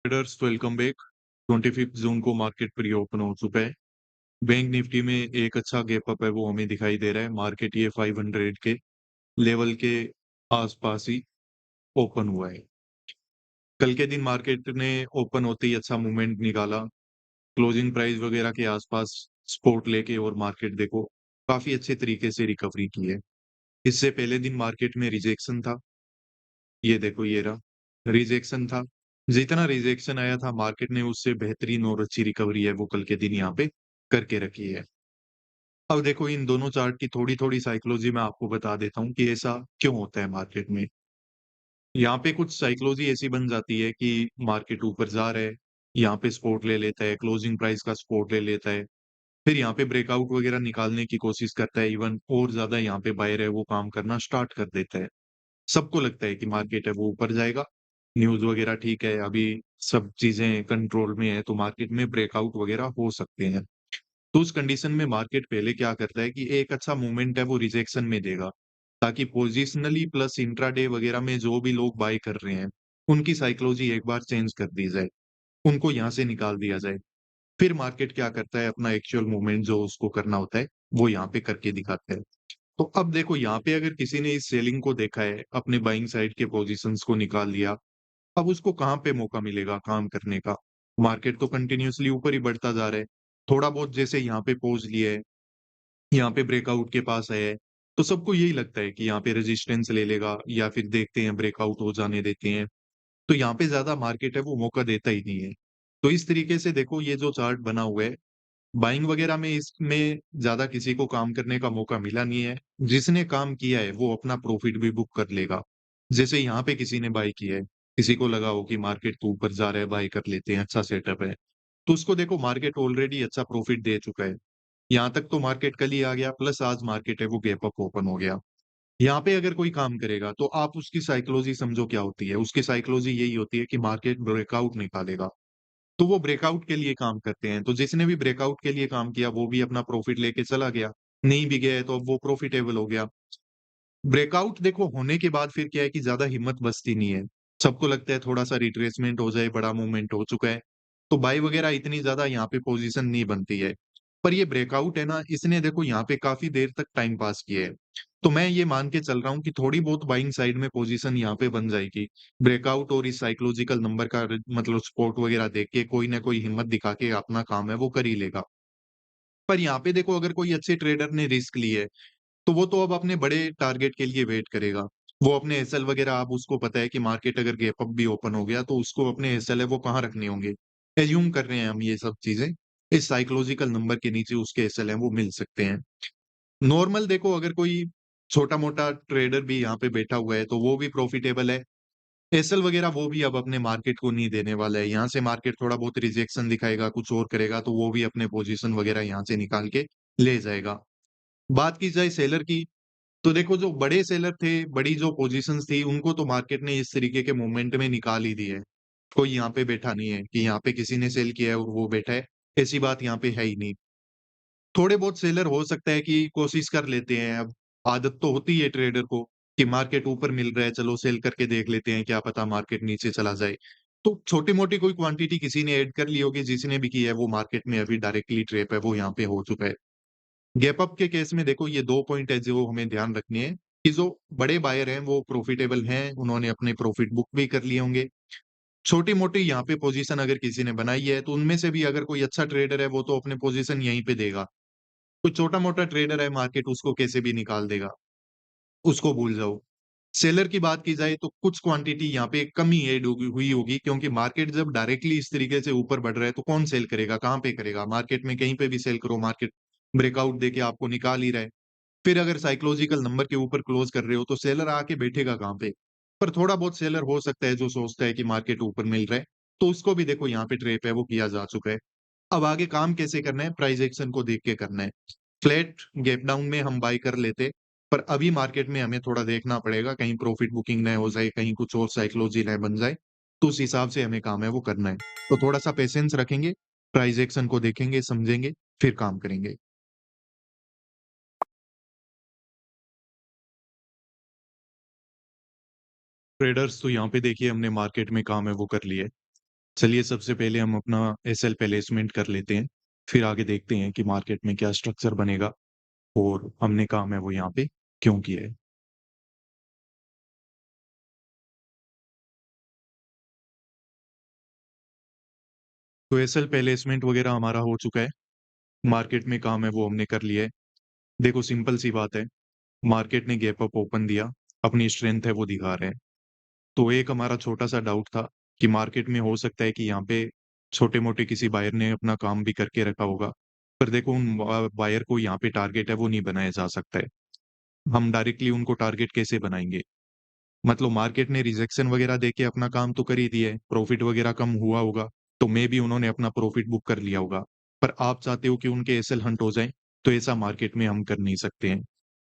Traders welcome back. 25 जून को market pre open हो चुका है। बैंक निफ्टी में एक अच्छा गैप अप है वो हमें दिखाई दे रहा है। मार्केट ये 500 के लेवल के आसपास ही ओपन हुआ है। कल के दिन मार्केट ने ओपन होते ही अच्छा मूवमेंट निकाला। क्लोजिंग प्राइस वगैरह के आसपास सपोर्ट लेके और मार्केट देखो काफी अच्छे तरीके से रिकवरी की है। इससे पहले दिन मार्केट में रिजेक्शन था। ये देखो ये रहा रिजेक्शन था। जितना रिजेक्शन आया था मार्केट ने उससे बेहतरीन और अच्छी रिकवरी है वो कल के दिन यहाँ पे करके रखी है। अब देखो इन दोनों चार्ट की थोड़ी थोड़ी साइकोलॉजी मैं आपको बता देता हूँ कि ऐसा क्यों होता है मार्केट में। यहाँ पे कुछ साइकोलॉजी ऐसी बन जाती है कि मार्केट ऊपर जा रहा है, यहाँ पे सपोर्ट ले लेता है, क्लोजिंग प्राइस का सपोर्ट ले लेता है, फिर यहाँ पे ब्रेकआउट वगैरह निकालने की कोशिश करता है, इवन और ज्यादा यहाँ पे बायर है वो काम करना स्टार्ट कर देता है। सबको लगता है कि मार्केट है वो ऊपर जाएगा, न्यूज वगैरह ठीक है, अभी सब चीजें कंट्रोल में है तो मार्केट में ब्रेकआउट वगैरह हो सकते हैं। तो उस कंडीशन में मार्केट पहले क्या करता है कि एक अच्छा मूवमेंट है वो रिजेक्शन में देगा, ताकि पोजिशनली प्लस इंट्राडे वगैरह में जो भी लोग बाय कर रहे हैं उनकी साइकोलॉजी एक बार चेंज कर दी जाए, उनको यहाँ से निकाल दिया जाए। फिर मार्केट क्या करता है, अपना एक्चुअल मूवमेंट जो उसको करना होता है वो यहाँ पे करके दिखाता है। तो अब देखो यहाँ पे अगर किसी ने इस सेलिंग को देखा है, अपने बाइंग साइड के पोजीशंस को निकाल लिया, अब उसको कहाँ पे मौका मिलेगा काम करने का। मार्केट तो कंटिन्यूअसली ऊपर ही बढ़ता जा रहा है। थोड़ा बहुत जैसे यहाँ पे पोज लिया है, यहाँ पे ब्रेकआउट के पास आया है, तो सबको यही लगता है कि यहाँ पे रेजिस्टेंस ले लेगा या फिर देखते हैं ब्रेकआउट हो जाने देते हैं। तो यहाँ पे ज्यादा मार्केट है वो मौका देता ही नहीं है। तो इस तरीके से देखो ये जो चार्ट बना हुआ है, बाइंग वगैरह में इसमें ज्यादा किसी को काम करने का मौका मिला नहीं है। जिसने काम किया है वो अपना प्रॉफिट भी बुक कर लेगा। जैसे यहाँ पे किसी ने बाई किया है, किसी को लगा हो कि मार्केट तो ऊपर जा रहा है, बाई कर लेते हैं, अच्छा सेटअप है, तो उसको देखो मार्केट ऑलरेडी अच्छा प्रॉफिट दे चुका है। यहाँ तक तो मार्केट कल ही आ गया, प्लस आज मार्केट है वो गैप अप ओपन हो गया। यहाँ पे अगर कोई काम करेगा तो आप उसकी साइकोलॉजी समझो क्या होती है। उसकी साइकोलॉजी यही होती है कि मार्केट ब्रेकआउट निकालेगा, तो वो ब्रेकआउट के लिए काम करते हैं। तो जिसने भी ब्रेकआउट के लिए काम किया वो भी अपना प्रॉफिट लेके चला गया, नहीं भी गया है तो अब वो प्रॉफिटेबल हो गया। ब्रेकआउट देखो होने के बाद फिर क्या है कि ज्यादा हिम्मत बचती नहीं है। सबको लगता है थोड़ा सा रिट्रेसमेंट हो जाए, बड़ा मूवमेंट हो चुका है, तो बाई वगैरह इतनी ज्यादा यहाँ पे पोजीशन नहीं बनती है। पर ये ब्रेकआउट है ना, इसने देखो यहाँ पे काफी देर तक टाइम पास किया है। तो मैं ये मान के चल रहा हूँ कि थोड़ी बहुत बाइंग साइड में पोजीशन यहाँ पे बन जाएगी। ब्रेकआउट और इस साइकोलॉजिकल नंबर का मतलब सपोर्ट वगैरह देख के कोई ना कोई हिम्मत दिखा के अपना काम है वो कर ही लेगा। पर यहाँ पे देखो अगर कोई अच्छे ट्रेडर ने रिस्क ली है तो वो तो अब अपने बड़े टारगेट के लिए वेट करेगा। वो अपने एसएल वगैरह, आप उसको पता है कि मार्केट अगर गैप अप भी ओपन हो गया तो उसको अपने एसएल है वो कहाँ रखने होंगे। एज्यूम कर रहे हैं हम ये सब चीजें, इस साइकोलॉजिकल नंबर के नीचे उसके एसएल है वो मिल सकते हैं। नॉर्मल देखो अगर कोई छोटा मोटा ट्रेडर भी यहाँ पे बैठा हुआ है तो वो भी प्रॉफिटेबल है। एसएल वगैरह वो भी अब अपने मार्केट को नहीं देने वाला है। यहाँ से मार्केट थोड़ा बहुत रिजेक्शन दिखाएगा, कुछ और करेगा तो वो भी अपने पोजीशन वगैरह यहाँ से निकाल के ले जाएगा। बात की जाए सेलर की, तो देखो जो बड़े सेलर थे, बड़ी जो पोजीशंस थी, उनको तो मार्केट ने इस तरीके के मोमेंट में निकाल ही दी है। कोई यहाँ पे बैठा नहीं है कि यहाँ पे किसी ने सेल किया है और वो बैठा है, ऐसी बात यहाँ पे है ही नहीं। थोड़े बहुत सेलर हो सकता है कि कोशिश कर लेते हैं, अब आदत तो होती है ट्रेडर को कि मार्केट ऊपर मिल रहा है चलो सेल करके देख लेते हैं, क्या पता मार्केट नीचे चला जाए। तो छोटी मोटी कोई क्वांटिटी किसी ने ऐड कर ली होगी, जिसने भी की है वो मार्केट में अभी डायरेक्टली ट्रेप है वो यहाँ पे हो चुका है। गैप अप के केस में देखो ये दो पॉइंट है जो हमें ध्यान रखने हैं कि जो बड़े बायर हैं वो प्रॉफिटेबल हैं, उन्होंने अपने प्रॉफिट बुक भी कर लिए होंगे। छोटी मोटी यहाँ पे पोजीशन अगर किसी ने बनाई है तो उनमें से भी अगर कोई अच्छा ट्रेडर है वो तो अपने पोजीशन यहीं पे देगा। कोई छोटा मोटा ट्रेडर है, मार्केट उसको कैसे भी निकाल देगा, उसको भूल जाओ। सेलर की बात की जाए तो कुछ क्वांटिटी यहाँ पे कमी ऐड होगी हुई होगी, क्योंकि मार्केट जब डायरेक्टली इस तरीके से ऊपर बढ़ रहा है तो कौन सेल करेगा, कहाँ पे करेगा। मार्केट में कहीं पे भी सेल करो, मार्केट ब्रेकआउट देके आपको निकाल ही रहा है। फिर अगर साइकोलॉजिकल नंबर के ऊपर क्लोज कर रहे हो तो सेलर आके बैठेगा कहाँ पे। पर थोड़ा बहुत सेलर हो सकता है जो सोचता है कि मार्केट ऊपर मिल रहा है, तो उसको भी देखो यहाँ पे ट्रेप है वो किया जा चुका है। अब आगे काम कैसे करना है, प्राइस एक्शन को देख के करना है। फ्लैट गैप डाउन में हम बाई कर लेते, पर अभी मार्केट में हमें थोड़ा देखना पड़ेगा कहीं प्रॉफिट बुकिंग न हो जाए, कहीं कुछ और साइकोलॉजी न बन जाए, तो उस हिसाब से हमें काम है वो करना है। तो थोड़ा सा पेशेंस रखेंगे, प्राइस एक्शन को देखेंगे, समझेंगे, फिर काम करेंगे। ट्रेडर्स तो यहाँ पे देखिए हमने मार्केट में काम है वो कर लिया है। चलिए सबसे पहले हम अपना एसएल प्लेसमेंट कर लेते हैं, फिर आगे देखते हैं कि मार्केट में क्या स्ट्रक्चर बनेगा और हमने काम है वो यहाँ पे क्यों किया है। तो एसएल प्लेसमेंट वगैरह हमारा हो चुका है, मार्केट में काम है वो हमने कर लिया है। देखो सिंपल सी बात है, मार्केट ने गैप अप ओपन दिया, अपनी स्ट्रेंथ है वो दिखा रहे हैं। तो एक हमारा छोटा सा डाउट था कि मार्केट में हो सकता है कि यहाँ पे छोटे मोटे किसी बायर ने अपना काम भी करके रखा होगा, पर देखो उन बायर को यहाँ पे टारगेट है वो नहीं बनाया जा सकता है। हम डायरेक्टली उनको टारगेट कैसे बनाएंगे? मतलब मार्केट ने रिजेक्शन वगैरह देके अपना काम तो कर ही दिया है, प्रॉफिट वगैरह कम हुआ होगा, तो मे भी उन्होंने अपना प्रॉफिट बुक कर लिया होगा। पर आप चाहते हो कि उनके एसएल हंट हो जाए, तो ऐसा मार्केट में हम कर नहीं सकते हैं।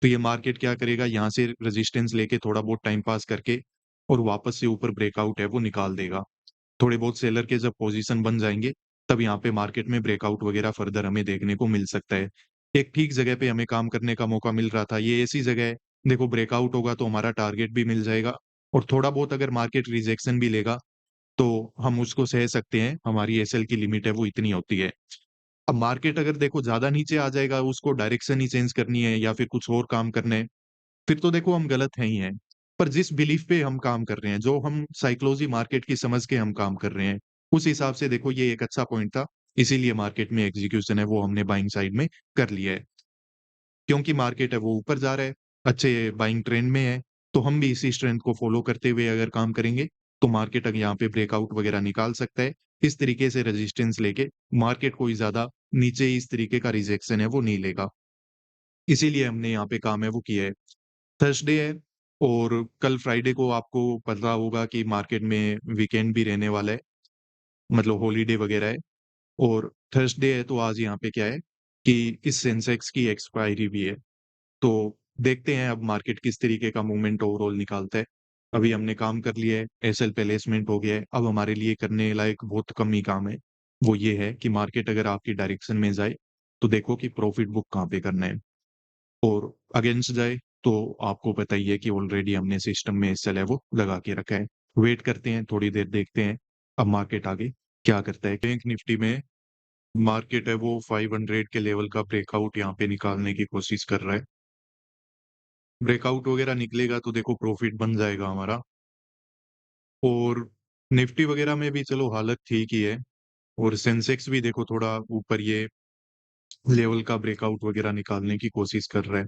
तो ये मार्केट क्या करेगा, यहाँ से रेजिस्टेंस लेके थोड़ा बहुत टाइम पास करके और वापस से ऊपर ब्रेकआउट है वो निकाल देगा। थोड़े बहुत सेलर के जब पोजीशन बन जाएंगे, तब यहाँ पे मार्केट में ब्रेकआउट वगैरह फर्दर हमें देखने को मिल सकता है। एक ठीक जगह पे हमें काम करने का मौका मिल रहा था, ये ऐसी जगह है, देखो ब्रेकआउट होगा तो हमारा टारगेट भी मिल जाएगा, और थोड़ा बहुत अगर मार्केट रिजेक्शन भी लेगा तो हम उसको सह सकते हैं, हमारी एसएल की लिमिट है वो इतनी होती है। अब मार्केट अगर देखो ज्यादा नीचे आ जाएगा, उसको डायरेक्शन ही चेंज करनी है या फिर कुछ और काम करना है, फिर तो देखो हम गलत हैं ही हैं। पर जिस बिलीफ पे हम काम कर रहे हैं, जो हम साइकोलॉजी मार्केट की समझ के हम काम कर रहे हैं, उस हिसाब से देखो ये एक अच्छा पॉइंट था, इसीलिए मार्केट में एग्जीक्यूशन है वो हमने बाइंग साइड में कर लिया है। क्योंकि मार्केट है वो ऊपर जा रहा है, अच्छे बाइंग ट्रेंड में है, तो हम भी इसी स्ट्रेंथ को फॉलो करते हुए अगर काम करेंगे, तो मार्केट अगर यहाँ पे ब्रेकआउट वगैरह निकाल सकता है। इस तरीके से रेजिस्टेंस लेके मार्केट कोई ज्यादा नीचे इस तरीके का रिजेक्शन है वो नहीं लेगा, इसीलिए हमने यहाँ पे काम है वो किया है। थर्सडे है और कल फ्राइडे को आपको पता होगा कि मार्केट में वीकेंड भी रहने वाला है, मतलब हॉलीडे वगैरह है। और थर्सडे है तो आज यहाँ पे क्या है कि इस सेंसेक्स की एक्सपायरी भी है, तो देखते हैं अब मार्केट किस तरीके का मूवमेंट ओवरऑल निकालता है। अभी हमने काम कर लिया है, एसएल प्लेसमेंट हो गया है, अब हमारे लिए करने लायक बहुत कम ही काम है। वो ये है कि मार्केट अगर आपकी डायरेक्शन में जाए, तो देखो कि प्रॉफिट बुक कहाँ पे करना है, और अगेंस्ट जाए तो आपको पता ही है कि ऑलरेडी हमने सिस्टम में एसएल है वो लगा के रखा है। वेट करते हैं, थोड़ी देर देखते हैं अब मार्केट आगे क्या करता है। बैंक निफ्टी में मार्केट है वो 500 के लेवल का ब्रेकआउट यहाँ पे निकालने की कोशिश कर रहा है। ब्रेकआउट वगैरह निकलेगा तो देखो प्रॉफिट बन जाएगा हमारा। और निफ्टी वगैरह में भी चलो हालत ठीक ही है, और सेंसेक्स भी देखो थोड़ा ऊपर ये लेवल का ब्रेकआउट वगैरह निकालने की कोशिश कर रहा है।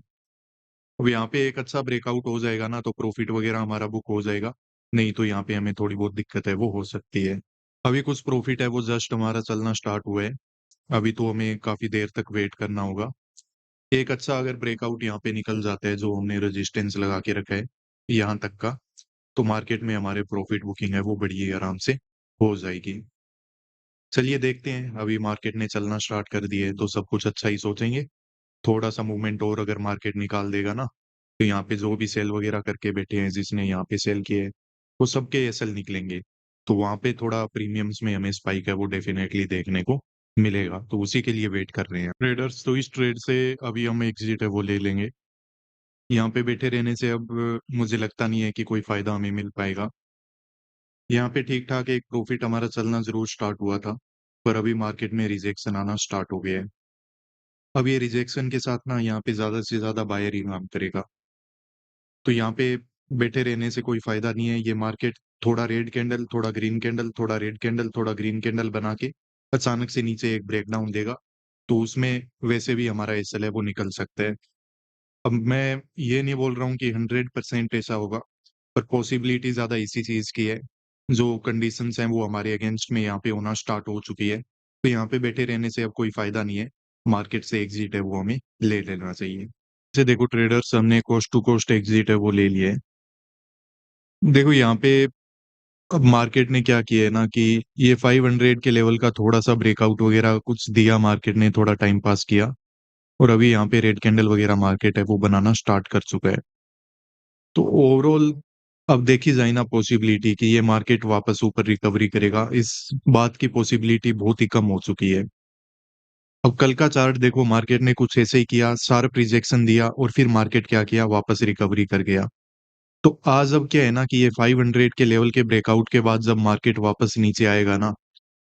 अब यहाँ पे एक अच्छा ब्रेकआउट हो जाएगा ना, तो प्रॉफिट वगैरह हमारा बुक हो जाएगा, नहीं तो यहाँ पे हमें थोड़ी बहुत दिक्कत है वो हो सकती है। अभी कुछ प्रॉफिट है वो जस्ट हमारा चलना स्टार्ट हुआ है, अभी तो हमें काफी देर तक वेट करना होगा। एक अच्छा अगर ब्रेकआउट यहाँ पे निकल जाता है, जो हमने रेजिस्टेंस लगा के रखा है यहाँ तक का, तो मार्केट में हमारे प्रॉफिट बुकिंग है वो बड़ी आराम से हो जाएगी। चलिए देखते हैं, अभी मार्केट ने चलना स्टार्ट कर दिया है तो सब कुछ अच्छा ही सोचेंगे। थोड़ा सा मूवमेंट और अगर मार्केट निकाल देगा ना, तो यहाँ पे जो भी सेल वगैरह करके बैठे हैं, जिसने यहाँ पे सेल किए हैं, वो सबके एसएल निकलेंगे, तो वहां पे थोड़ा प्रीमियम्स में हमें स्पाइक है वो डेफिनेटली देखने को मिलेगा, तो उसी के लिए वेट कर रहे हैं ट्रेडर्स। तो इस ट्रेड से अभी हम एग्जिट है वो ले लेंगे, यहाँ पे बैठे रहने से अब मुझे लगता नहीं है कि कोई फायदा हमें मिल पाएगा। यहाँ पे ठीक ठाक एक प्रॉफिट हमारा चलना जरूर स्टार्ट हुआ था, पर अभी मार्केट में रिजेक्शन आना स्टार्ट हो गया है। अब ये रिजेक्शन के साथ ना यहाँ पे ज्यादा से ज्यादा बायर ही काम करेगा, तो यहाँ पे बैठे रहने से कोई फायदा नहीं है। ये मार्केट थोड़ा रेड कैंडल, थोड़ा ग्रीन कैंडल, थोड़ा रेड कैंडल, थोड़ा ग्रीन कैंडल बना के अचानक से नीचे एक ब्रेकडाउन देगा, तो उसमें वैसे भी हमारा एसएल है वो निकल सकता है। अब मैं ये नहीं बोल रहा हूँ कि 100% ऐसा होगा, पर पॉसिबिलिटी ज्यादा इसी चीज की है, जो कंडीशंस हैं वो हमारे अगेंस्ट में यहाँ पे होना स्टार्ट हो चुकी है, तो यहाँ पे बैठे रहने से अब कोई फायदा नहीं है, मार्केट से एग्जिट है वो हमें ले लेना चाहिए। जैसे देखो ट्रेडर्स, हमने कोस्ट टू कोस्ट एग्जिट है वो ले लिया है। देखो यहाँ पे अब मार्केट ने क्या किया है ना कि ये 500 के लेवल का थोड़ा सा ब्रेकआउट वगैरह कुछ दिया, मार्केट ने थोड़ा टाइम पास किया, और अभी यहाँ पे रेड कैंडल वगैरह मार्केट है वो बनाना स्टार्ट कर चुका है। तो ओवरऑल अब देखी जाए ना पॉसिबिलिटी कि ये मार्केट वापस ऊपर रिकवरी करेगा, इस बात की पॉसिबिलिटी बहुत ही कम हो चुकी है। अब कल का चार्ट देखो, मार्केट ने कुछ ऐसे ही किया, शार्प रिजेक्शन दिया और फिर मार्केट क्या किया, वापस रिकवरी कर गया। तो आज अब क्या है ना कि ये 500 के लेवल के ब्रेकआउट के बाद जब मार्केट वापस नीचे आएगा ना,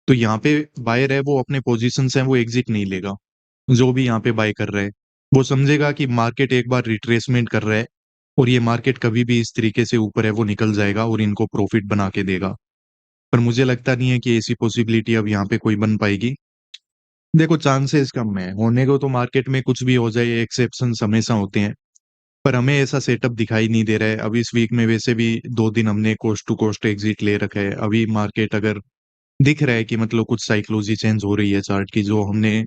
तो यहाँ पे बायर है वो अपने पोजीशन है वो एग्जिट नहीं लेगा। जो भी यहाँ पे बाय कर रहा है वो समझेगा कि मार्केट एक बार रिट्रेसमेंट कर रहा है और ये मार्केट कभी भी इस तरीके से ऊपर है वो निकल जाएगा और इनको प्रॉफिट बना के देगा। पर मुझे लगता नहीं है कि ऐसी पॉसिबिलिटी अब यहाँ पे कोई बन पाएगी। देखो चांसेस कम है होने को, तो मार्केट में कुछ भी हो जाए, एक्सेप्शन हमेशा होते हैं। पर हमें ऐसा सेटअप दिखाई नहीं दे रहा है। अब इस वीक में वैसे भी 2 दिन हमने कोस्ट टू कोस्ट एग्जिट ले रखा है। अभी मार्केट अगर दिख रहा है कि मतलब कुछ साइकोलॉजी चेंज हो रही है चार्ट की, जो हमने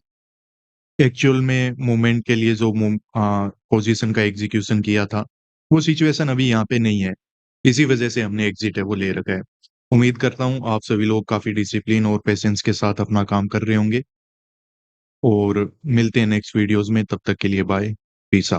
एक्चुअल में मूवमेंट के लिए जो पोजीशन का एग्जीक्यूशन किया था, वो सिचुएशन अभी यहाँ पे नहीं है। इसी वजह से हमने एग्जिट है वो ले रखा है। उम्मीद करता हूँ आप सभी लोग काफी डिसिप्लिन और पेशेंस के साथ अपना काम कर रहे होंगे, और मिलते हैं नेक्स्ट वीडियोस में। तब तक के लिए बाय, पीस आउट।